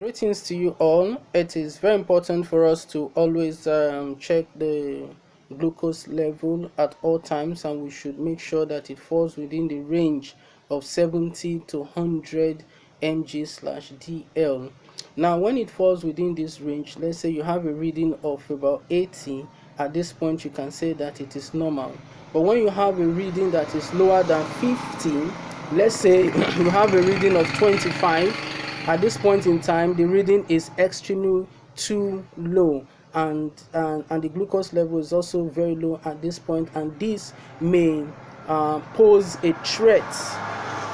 Greetings to you all. It is very important for us to always check the glucose level at all times, and we should make sure that it falls within the range of 70 to 100 mg/dl. Now, when it falls within this range, let's say you have a reading of about 80, at this point you can say that it is normal. But when you have a reading that is lower than 50, let's say you have a reading of 25, at this point in time the reading is extremely too low, and the glucose level is also very low at this point, and this may pose a threat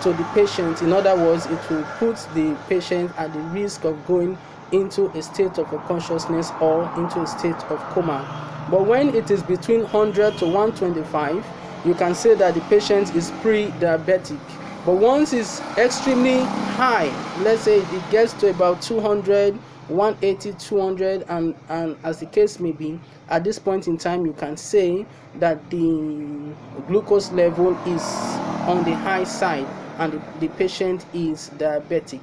to the patient. In other words, it will put the patient at the risk of going into a state of unconsciousness or into a state of coma. But when it is between 100 to 125, you can say that the patient is pre-diabetic. But once it's extremely high, let's say it gets to about 200, 180, 200, and as the case may be, at this point in time you can say that the glucose level is on the high side and the patient is diabetic.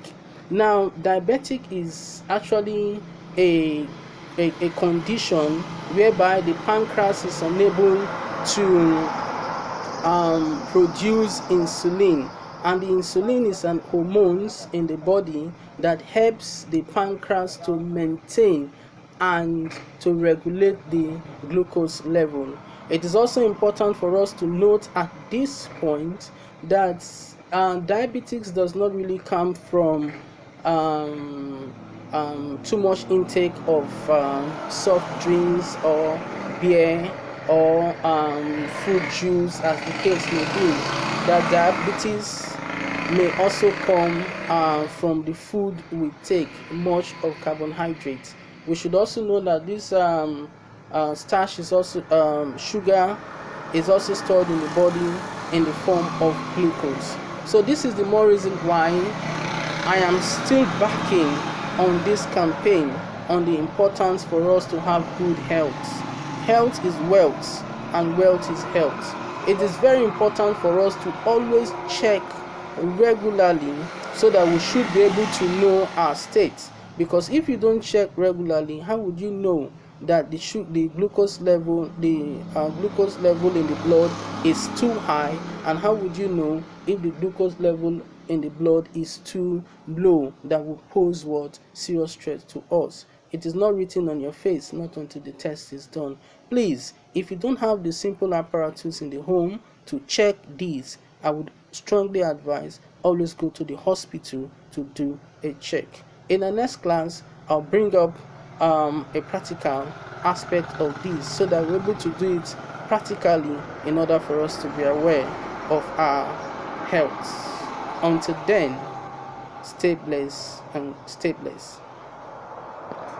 Now, diabetic is actually a condition whereby the pancreas is unable to produce insulin. And the insulin is an hormone in the body that helps the pancreas to maintain and to regulate the glucose level. It is also important for us to note at this point that diabetes does not really come from too much intake of soft drinks or beer or fruit juice, as the case may be. That diabetes may also come from the food we take, much of carbohydrates. We should also know that this starch is also sugar is also stored in the body in the form of glucose. So this is the more reason why I am still backing on this campaign on the importance for us to have good health. Health is wealth, and wealth is health. It is very important for us to always check regularly so that we should be able to know our state. Because if you don't check regularly, how would you know that the glucose level, glucose level in the blood is too high? And how would you know if the glucose level in the blood is too low, that will pose what serious threat to us? It is not written on your face, not until the test is done. Please, if you don't have the simple apparatus in the home to check these, I would strongly advise always go to the hospital to do a check. In the next class, I'll bring up a practical aspect of this so that we're able to do it practically in order for us to be aware of our health. Until then, stay blessed and stay blessed.